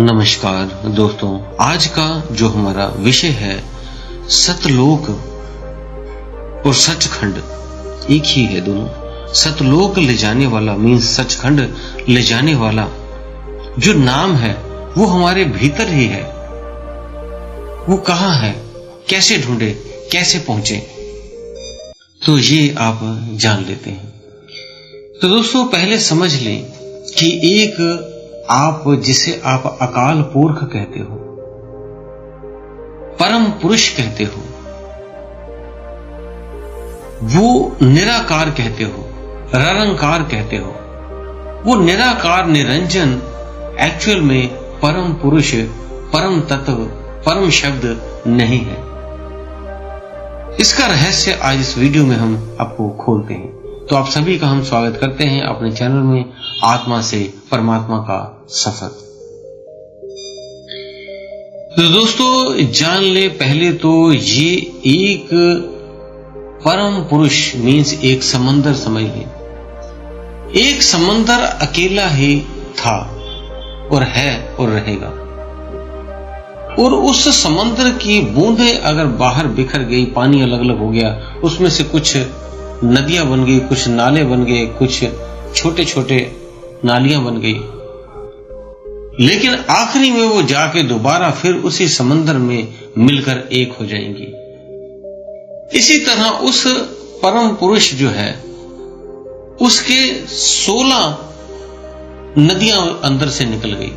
नमस्कार दोस्तों, आज का जो हमारा विषय है सतलोक और सचखंड एक ही है। दोनों सतलोक ले जाने वाला मीन्स सचखंड ले जाने वाला जो नाम है वो हमारे भीतर ही है। वो कहाँ है, कैसे ढूंढे, कैसे पहुंचे, तो ये आप जान लेते हैं। तो दोस्तों पहले समझ लें कि एक आप जिसे आप अकाल पुरख कहते हो, परम पुरुष कहते हो, वो निराकार कहते हो, निरंकार कहते हो, वो निराकार निरंजन एक्चुअल में परम पुरुष, परम तत्व, परम शब्द नहीं है। इसका रहस्य आज इस वीडियो में हम आपको खोलते हैं। तो आप सभी का हम स्वागत करते हैं अपने चैनल में आत्मा से परमात्मा का सफर। तो दोस्तों जान ले पहले तो ये एक परम पुरुष मीन्स एक समंदर समझ ले। एक समंदर अकेला ही था और है और रहेगा, और उस समंदर की बूंदें अगर बाहर बिखर गई, पानी अलग अलग हो गया, उसमें से कुछ नदियां बन गई, कुछ नाले बन गए, कुछ छोटे छोटे नालियां बन गई, लेकिन आखिरी में वो जाके दोबारा फिर उसी समंदर में मिलकर एक हो जाएंगी। इसी तरह उस परम पुरुष जो है उसके 16 नदियां अंदर से निकल गई,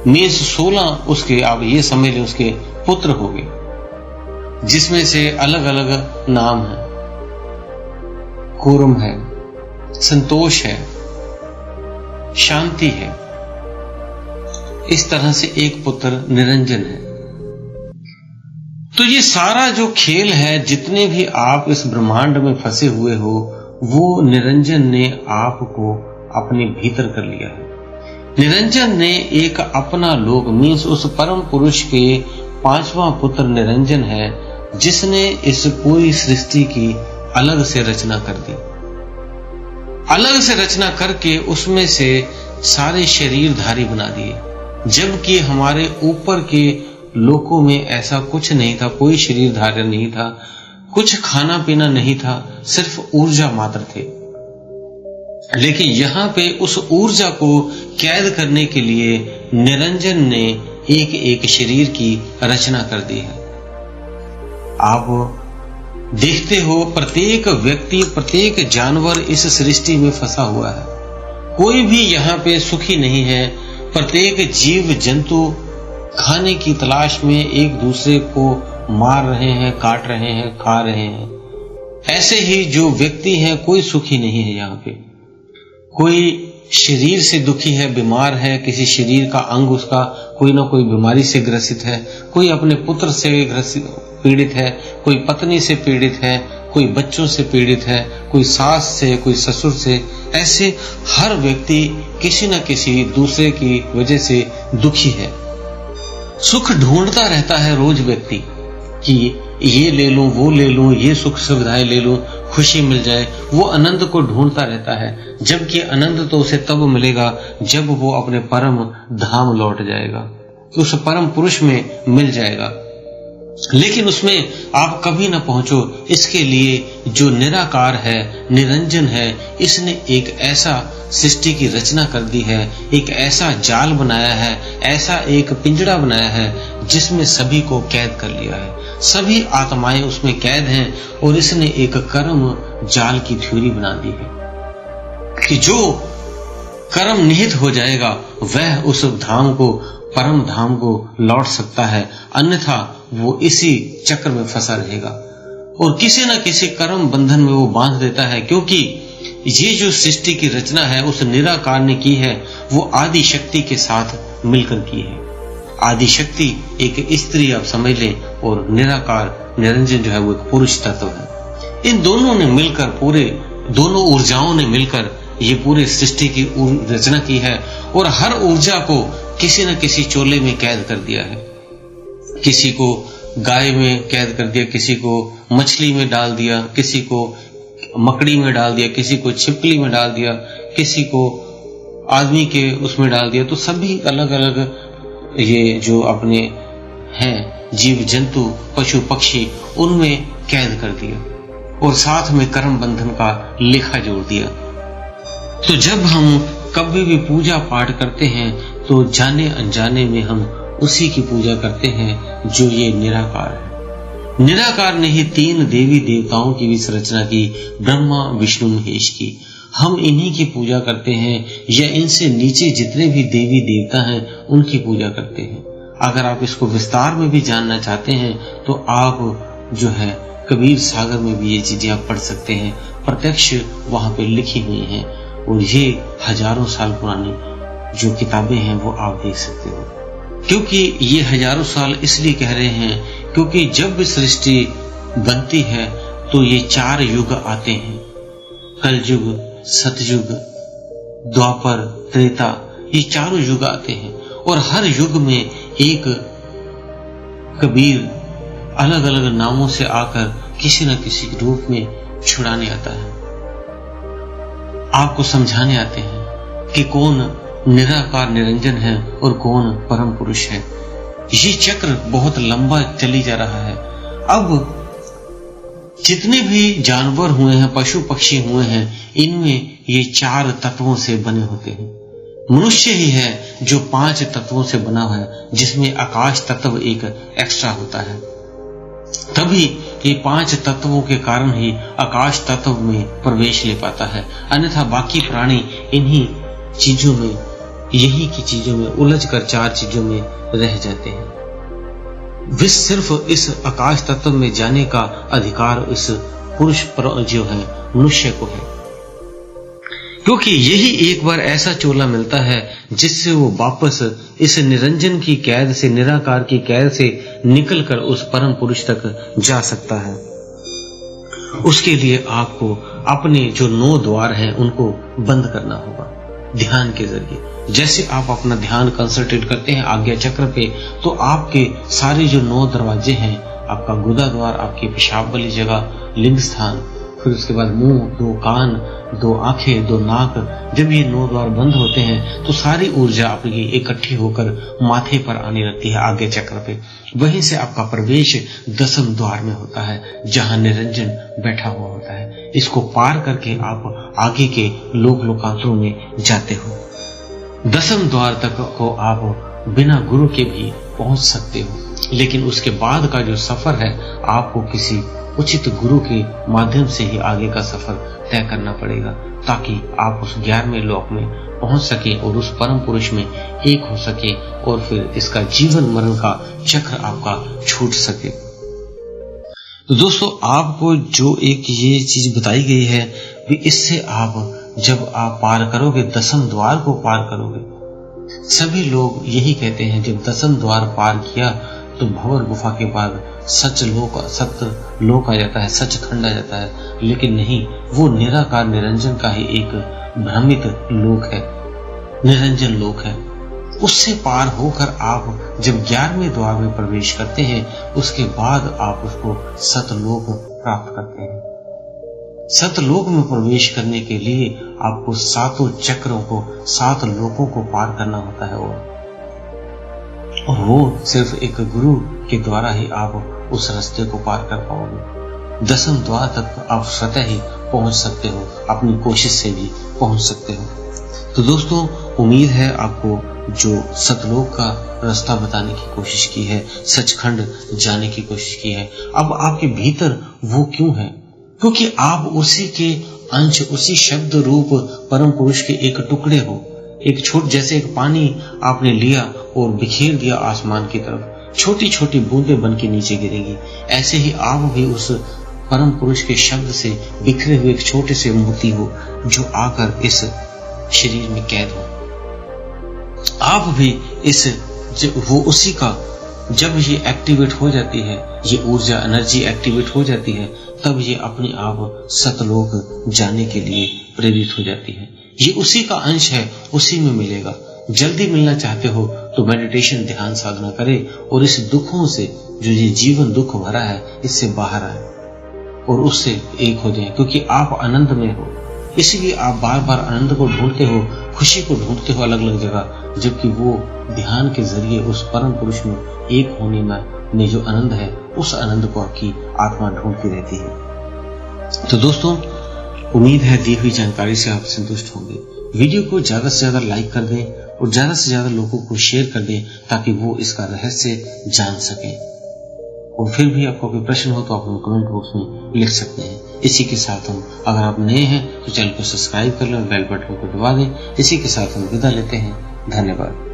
मीन्स 16 उसके, आप ये समझ लें, उसके पुत्र हो गए, जिसमें से अलग अलग नाम है। कूर्म है, संतोष है, शांति है। इस तरह से एक पुत्र निरंजन है। तो ये सारा जो खेल है, जितने भी आप इस ब्रह्मांड में फंसे हुए हो, वो निरंजन ने आपको अपने भीतर कर लिया है। निरंजन ने एक अपना लोक मीन्स उस परम पुरुष के 5वां पुत्र निरंजन है, जिसने इस पूरी सृष्टि की अलग से रचना कर दी। अलग से रचना करके उसमें से सारे शरीरधारी बना दिए, जबकि हमारे ऊपर के लोकों में ऐसा कुछ नहीं था, कोई शरीरधारी नहीं था, कुछ खाना पीना नहीं था, सिर्फ ऊर्जा मात्र थे। लेकिन यहाँ पे उस ऊर्जा को कैद करने के लिए निरंजन ने एक एक शरीर की रचना कर दी है। आप देखते हो प्रत्येक व्यक्ति, प्रत्येक जानवर इस सृष्टि में फंसा हुआ है। कोई भी यहाँ पे सुखी नहीं है। प्रत्येक जीव जंतु खाने की तलाश में एक दूसरे को मार रहे हैं, काट रहे हैं, खा रहे हैं। ऐसे ही जो व्यक्ति हैं, कोई सुखी नहीं है। यहाँ पे कोई शरीर से दुखी है, बीमार है, किसी शरीर का अंग उसका कोई ना कोई बीमारी से ग्रसित है, कोई अपने पुत्र से पीड़ित है, कोई पत्नी से पीड़ित है, कोई बच्चों से पीड़ित है, कोई सास से, कोई ससुर से। ऐसे हर व्यक्ति किसी न किसी दूसरे की वजह से दुखी है। सुख ढूंढता रहता है रोज व्यक्ति कि ये ले लूं, वो ले लूं, ये सुख सुविधाएं ले लूं, खुशी मिल जाए। वो आनंद को ढूंढता रहता है, जबकि आनंद तो उसे तब मिलेगा जब वो अपने परम धाम लौट जाएगा, उस परम पुरुष में मिल जाएगा। लेकिन उसमें आप कभी ना पहुंचो, इसके लिए जो निराकार है, निरंजन है, इसने एक ऐसा सृष्टि की रचना कर दी है, एक ऐसा जाल बनाया है, ऐसा एक पिंजड़ा बनाया है, जिसमें सभी को कैद कर लिया है। सभी आत्माएं उसमें कैद हैं, और इसने एक कर्म जाल की थ्योरी बना दी है कि जो कर्म निहित हो जाएगा वह उस धाम को, परम धाम को लौट सकता है, अन्यथा वो इसी चक्र में फंसा रहेगा और किसी न किसी कर्म बंधन में वो बांध देता है। क्योंकि ये जो सृष्टि की रचना है उस निराकार ने की है, वो आदि शक्ति के साथ मिलकर की है। आदि शक्ति एक स्त्री आप समझ लें, और निराकार निरंजन जो है वो एक पुरुष तत्व है। इन दोनों ने मिलकर, पूरे दोनों ऊर्जाओं ने मिलकर ये पूरे सृष्टि की रचना की है, और हर ऊर्जा को किसी न किसी चोले में कैद कर दिया है। किसी को गाय में कैद कर दिया, किसी को मछली में डाल दिया, किसी को मकड़ी में डाल दिया, किसी को छिपकली में डाल दिया, किसी को आदमी के उसमें डाल दिया। तो सभी अलग अलग ये जो अपने हैं जीव जंतु पशु पक्षी उनमें कैद कर दिया और साथ में कर्म बंधन का लेखा जोड़ दिया। तो जब हम कभी भी पूजा पाठ करते हैं तो जाने अनजाने में हम उसी की पूजा करते हैं जो ये निराकार है। निराकार ने ही 3 देवी देवताओं की भी रचना की, ब्रह्मा विष्णु महेश की। हम इन्हीं की पूजा करते हैं या इनसे नीचे जितने भी देवी देवता हैं उनकी पूजा करते हैं। अगर आप इसको विस्तार में भी जानना चाहते हैं तो आप जो है कबीर सागर में भी ये चीजें आप पढ़ सकते हैं, प्रत्यक्ष वहां पे लिखी हुई हैं और ये हजारों साल पुरानी जो किताबें हैं वो आप देख सकते हो। क्योंकि ये हजारों साल इसलिए कह रहे हैं क्योंकि जब भी सृष्टि बनती है तो ये 4 युग आते हैं, कलयुग, सतयुग, द्वापर, त्रेता, ये 4 युग आते हैं और हर युग में एक कबीर अलग अलग नामों से आकर किसी न किसी रूप में छुड़ाने आता है, आपको समझाने आते हैं कि कौन निराकार निरंजन है और कौन परम पुरुष है। ये चक्र बहुत लंबा चली जा रहा है। अब जितने भी जानवर हुए हैं, पशु पक्षी हुए हैं, इनमें ये 4 तत्वों से बने होते हैं। मनुष्य ही है जो 5 तत्वों से बना है, जिसमें आकाश तत्व एक एक्स्ट्रा होता है। तभी ये 5 तत्वों के कारण ही आकाश तत्व में प्रवेश ले पाता है, अन्यथा बाकी प्राणी इन्हीं चीजों में, यही की चीजों में उलझकर 4 चीजों में रह जाते हैं। विश सिर्फ इस आकाश तत्व में जाने का अधिकार इस पुरुष जो है मनुष्य को है, क्योंकि यही एक बार ऐसा चोला मिलता है जिससे वो वापस इस निरंजन की कैद से, निराकार की कैद से निकलकर उस परम पुरुष तक जा सकता है। उसके लिए आपको अपने जो 9 द्वार हैं उनको बंद करना होगा ध्यान के जरिए। जैसे आप अपना ध्यान कंसंट्रेट करते हैं आज्ञा चक्र पे, तो आपके सारे जो 9 दरवाजे हैं, आपका गुदा द्वार, आपकी पेशाब वाली जगह, लिंग स्थान, फिर उसके बाद मुंह, 2 कान, 2 आंखें, 2 नाक, जब ये 9 द्वार बंद होते हैं तो सारी ऊर्जा आपकी इकट्ठी होकर माथे पर आने लगती है आज्ञा चक्र पे। वहीं से आपका प्रवेश 10वें द्वार में होता है जहां निरंजन बैठा हुआ होता है। इसको पार करके आप आगे के लोकांतरों में जाते हो। 10वें द्वार तक को आप बिना गुरु के भी पहुंच सकते हो, लेकिन उसके बाद का जो सफर है आपको किसी उचित गुरु के माध्यम से ही आगे का सफर तय करना पड़ेगा, ताकि आप उस 11वें लोक में पहुंच सके और उस परम पुरुष में एक हो सके और फिर इसका जीवन मरण का चक्र आपका छूट सके। तो दोस्तों, आपको जो एक ये चीज बताई गई है, इससे आप जब आप पार करोगे, 10वें द्वार को पार करोगे, सभी लोग यही कहते हैं जब 10वें द्वार पार किया तो भंवर गुफा के बाद सत्य लोक आ जाता है, सचखंड आ जाता है। लेकिन नहीं, वो निराकार निरंजन का ही एक भ्रमित लोक है, निरंजन लोक है। उससे पार होकर आप जब 11वें द्वार में प्रवेश करते हैं, उसके बाद आप उसको सतलोक प्राप्त करते हैं। सतलोक में प्रवेश करने के लिए आपको 7 चक्रों को, 7 लोकों को पार करना होता है और वो सिर्फ एक गुरु के द्वारा ही आप उस रास्ते को पार कर पाओगे। 10वें द्वार तक आप स्वतः ही पहुंच सकते हो, अपनी कोशिश से भी पहुंच सकते हो। तो दोस्तों, उम्मीद है आपको जो सतलोक का रास्ता बताने की कोशिश की है, सचखंड जाने की कोशिश की है, अब आपके भीतर वो क्यों है? क्योंकि आप उसी के अंश, उसी शब्द रूप परम पुरुष के एक टुकड़े हो। एक जैसे एक पानी आपने लिया और बिखेर दिया आसमान की तरफ, छोटी छोटी बूंदें बन के नीचे गिरेंगी, ऐसे ही आप भी उस परम पुरुष के शब्द से बिखरे हुए एक छोटे से मोती हो जो आकर इस शरीर में कैद हो। आप भी वो उसी का, जब ये एक्टिवेट हो जाती है, ये ऊर्जा एनर्जी एक्टिवेट हो जाती है, तब ये अपने आप सतलोक जाने के लिए प्रेरित हो जाती है। ये उसी का अंश है, उसी में मिलेगा। जल्दी मिलना चाहते हो तो मेडिटेशन, ध्यान साधना करें और इस दुखों से, जो ये जीवन दुख भरा है, इससे बाहर आए और उससे एक हो जाए, क्योंकि आप आनंद में हो। इसलिए आप बार बार आनंद को ढूंढते हो, खुशी को ढूंढते हो अलग अलग जगह, जबकि वो ध्यान के जरिए उस परम पुरुष में एक होने में जो आनंद है, उस आनंद को आपकी आत्मा ढूंढती रहती है। तो दोस्तों, उम्मीद है दी हुई जानकारी से आप संतुष्ट होंगे। वीडियो को ज्यादा से ज्यादा लाइक कर दें और ज्यादा से ज्यादा लोगों को शेयर कर दें ताकि वो इसका रहस्य जान सकें। और फिर भी आपको कोई प्रश्न हो तो आप कमेंट बॉक्स में लिख सकते हैं। इसी के साथ हम, अगर आप नए हैं तो चैनल को सब्सक्राइब कर लें और बेल बटन को दबा दें। इसी के साथ हम विदा लेते हैं। धन्यवाद।